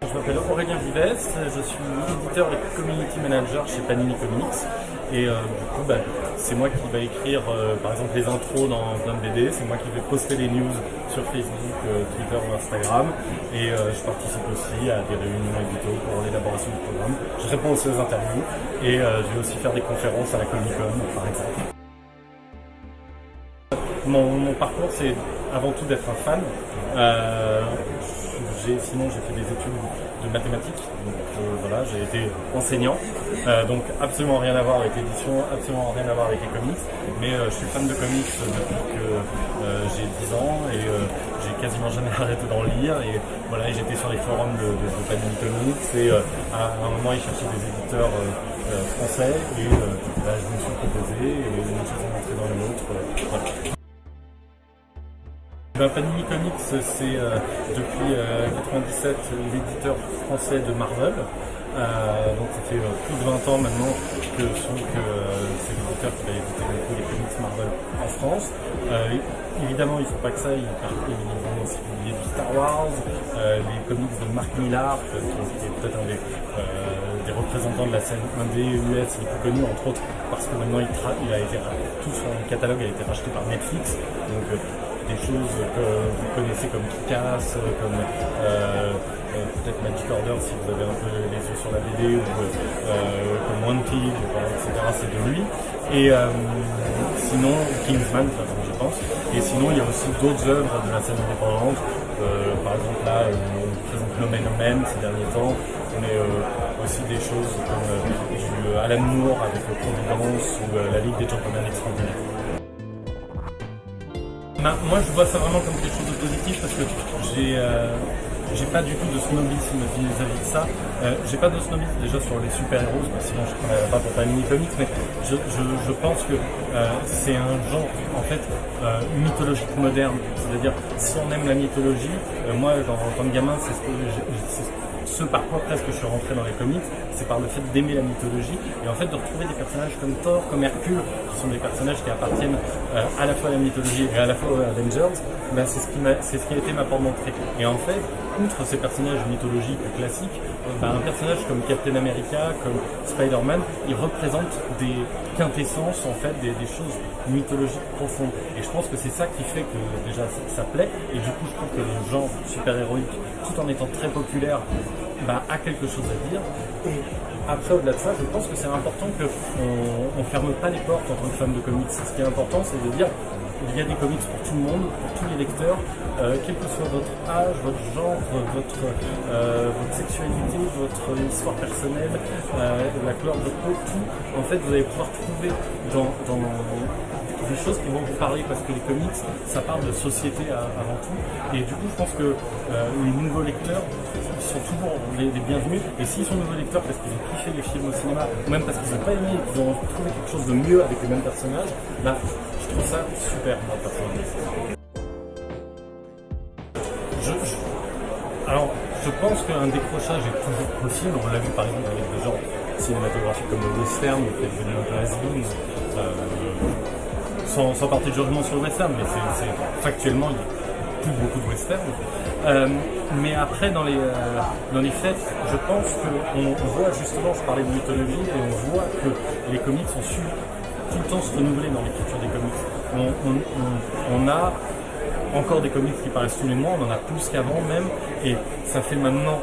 je m'appelle Aurélien Vives, je suis éditeur et community manager chez Panini Comics. Et du coup, c'est moi qui vais écrire par exemple les intros dans plein de BD, c'est moi qui vais poster les news sur Facebook, Twitter ou Instagram. Et je participe aussi à des réunions édito pour l'élaboration du programme. Je réponds aussi aux interviews et je vais aussi faire des conférences à la Comic Con par exemple. Mon parcours, c'est avant tout d'être un fan. Sinon, j'ai fait des études de mathématiques. Donc, voilà, j'ai été enseignant. Donc, absolument rien à voir avec l'édition, absolument rien à voir avec les comics. Mais je suis fan de comics depuis que j'ai 10 ans et j'ai quasiment jamais arrêté d'en lire. Et voilà, j'étais sur les forums de Panini Comics et à un moment, ils cherchaient des éditeurs français et je me suis proposé et une chose est rentrée dans l'autre. Voilà. Panini Comics, c'est depuis 1997 l'éditeur français de Marvel. Donc ça fait plus de 20 ans maintenant que c'est l'éditeur qui va éditer les comics Marvel en France. Évidemment, ils ne font pas que ça, ils vont aussi publier du Star Wars, les comics de Mark Millar, qui est peut-être un des représentants de la scène indé US les plus connus, entre autres parce que maintenant tout son catalogue a été racheté par Netflix. Donc, des choses que vous connaissez comme Kick-Ass, comme peut-être Magic Order si vous avez un peu les yeux sur la BD, ou comme One Piece, etc. C'est de lui. Et sinon, Kingsman, je pense. Et sinon, il y a aussi d'autres œuvres de la scène indépendante. Par exemple, là, on présente No Man No Man ces derniers temps, mais aussi des choses comme du Alan Moore avec Providence ou la Ligue des Gentlemen Extraordinaires. Moi je vois ça vraiment comme quelque chose de positif parce que j'ai pas du tout de snobisme vis-à-vis de ça. J'ai pas de snobisme déjà sur les super-héros, sinon je ne travaillerais pas pour Panini Comics, mais je pense que c'est un genre en fait mythologique moderne. C'est-à-dire si on aime la mythologie, moi en tant que gamin c'est ce par quoi presque je suis rentré dans les comics, c'est par le fait d'aimer la mythologie et en fait de retrouver des personnages comme Thor, comme Hercule, qui sont des personnages qui appartiennent à la fois à la mythologie et à la fois aux Avengers. C'est ce qui a été ma porte d'entrée. Et en fait, outre ces personnages mythologiques classiques, un personnage comme Captain America, comme Spider-Man, il représente des quintessences, en fait, des choses mythologiques profondes. Et je pense que c'est ça qui fait que déjà ça plaît. Et du coup, je trouve que le genre super-héroïque, tout en étant très populaire, a quelque chose à dire. Et après, au-delà de ça, je pense que c'est important qu'on ne ferme pas les portes en tant que fan de comics. Ce qui est important, c'est de dire il y a des comics pour tout le monde, pour tous les lecteurs, quel que soit votre âge, votre genre, votre sexualité, votre histoire personnelle, la couleur de votre peau, tout. En fait, vous allez pouvoir trouver dans des choses qui vont vous parler parce que les comics, ça parle de société avant tout. Et du coup, je pense que les nouveaux lecteurs sont toujours les bienvenus. Et s'ils sont nouveaux lecteurs parce qu'ils ont kiffé les films au cinéma, ou même parce qu'ils n'ont pas aimé et qu'ils ont trouvé quelque chose de mieux avec les mêmes personnages, je trouve ça super, moi, personnellement. Alors, je pense qu'un décrochage est toujours possible. On l'a vu par exemple avec des genres cinématographiques comme le western, qui est devenu un peu has-been. Sans porter de jugement sur le western, mais factuellement, il n'y a plus beaucoup de western. Mais après, dans les faits, je pense qu'on voit justement, je parlais de mythologie, et on voit que les comics ont su tout le temps se renouveler dans l'écriture des comics. On a encore des comics qui paraissent tous les mois, on en a plus qu'avant même, et ça fait maintenant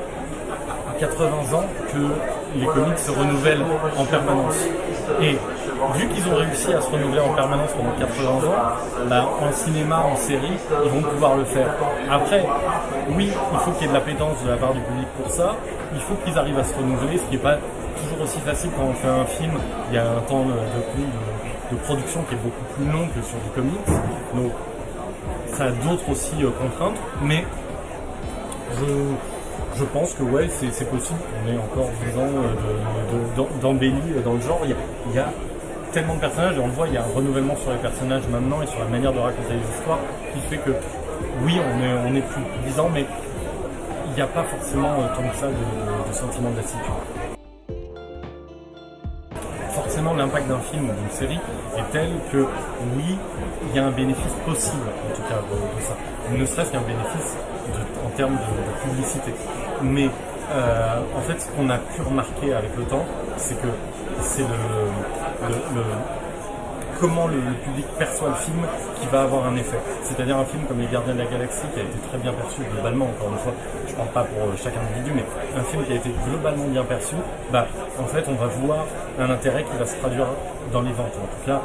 80 ans que les comics se renouvellent en permanence. Et vu qu'ils ont réussi à se renouveler en permanence pendant 80 ans, en cinéma, en série, ils vont pouvoir le faire. Après, oui, il faut qu'il y ait de l'appétence de la part du public pour ça, il faut qu'ils arrivent à se renouveler, ce qui n'est pas toujours aussi facile quand on fait un film. Il y a un temps de production qui est beaucoup plus long que sur du comics, donc ça a d'autres aussi contraintes, mais je pense que ouais, c'est possible. On est encore 10 ans d'embellie dans le genre. Il y a tellement de personnages et on le voit, il y a un renouvellement sur les personnages maintenant et sur la manière de raconter les histoires qui fait que oui, on est plus de 10 ans, mais il n'y a pas forcément tant que ça de sentiment de lassitude. Forcément, l'impact d'un film ou d'une série est tel que oui, il y a un bénéfice possible en tout cas de ça. Ne serait-ce qu'un bénéfice en termes de publicité. Mais En fait, ce qu'on a pu remarquer avec le temps, c'est que c'est comment le public perçoit le film qui va avoir un effet. C'est-à-dire un film comme Les Gardiens de la Galaxie qui a été très bien perçu globalement, encore une fois, je ne parle pas pour chaque individu, mais un film qui a été globalement bien perçu, en fait on va voir un intérêt qui va se traduire dans les ventes, en tout cas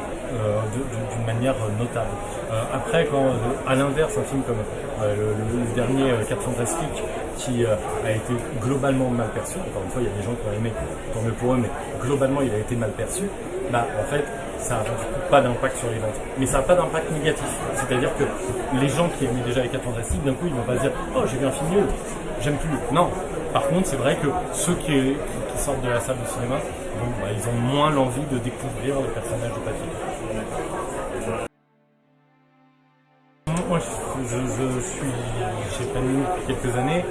d'une manière notable. Après, quand à l'inverse, un film comme le dernier 4 Fantastiques qui a été globalement mal perçu, encore une fois il y a des gens qui ont aimé, tant mieux pour eux, mais globalement il a été mal perçu, en fait ça n'a pas d'impact sur les ventes. Mais ça n'a pas d'impact négatif. C'est-à-dire que les gens qui aimaient déjà les 4 Fantastiques, d'un coup, ils ne vont pas se dire « Oh, j'ai vu un film nul, j'aime plus ». Non. Par contre, c'est vrai que ceux qui sortent de la salle de cinéma, ils ont moins l'envie de découvrir le personnage de papier. Moi, je suis Panini depuis quelques années.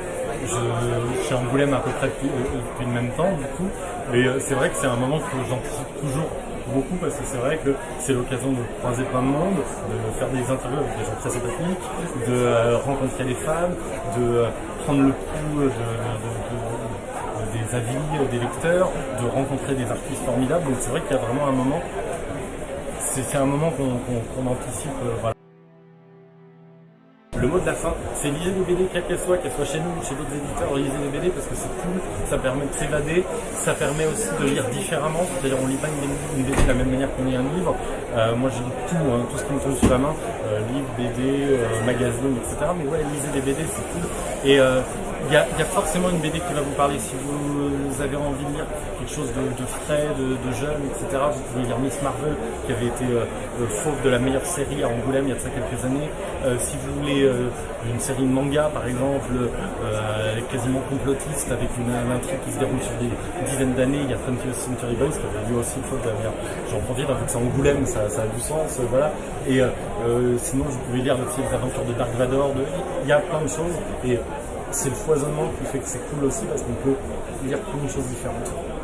Je suis à Angoulême à peu près depuis le même temps, du coup. Et c'est vrai que c'est un moment que j'anticipe toujours beaucoup parce que c'est vrai que c'est l'occasion de croiser plein de monde, de faire des interviews avec des gens très sympathiques, de rencontrer des fans, de prendre le pouls des avis des lecteurs, de rencontrer des artistes formidables. Donc c'est vrai qu'il y a vraiment un moment, c'est un moment qu'on anticipe. Voilà. Le mot de la fin, c'est lisez des BD, quelle qu'elle soit chez nous ou chez d'autres éditeurs, lisez des BD parce que c'est cool, ça permet de s'évader, ça permet aussi de lire différemment, c'est-à-dire on lit pas une BD de la même manière qu'on lit un livre. Moi je lis tout ce qui me tombe sous la main, livres, BD, magazines, etc. Mais ouais, lisez des BD, c'est cool. Et il y a forcément une BD qui va vous parler si vous avez envie de lire quelque chose de frais, de jeune, etc. Vous pouvez lire Miss Marvel qui avait été fauve de la meilleure série à Angoulême il y a de ça quelques années. Si vous voulez une série de manga par exemple, quasiment complotiste avec une intrigue qui se déroule sur des dizaines d'années, il y a 20th Century Boys qui avait eu aussi une fauve de la meilleure. J'en profite, vu que c'est Angoulême, ça a du sens, voilà. Et sinon vous pouvez lire aussi les aventures de Dark Vador, il y a plein de choses. Et c'est le foisonnement qui fait que c'est cool aussi parce qu'on peut lire plein de choses différentes.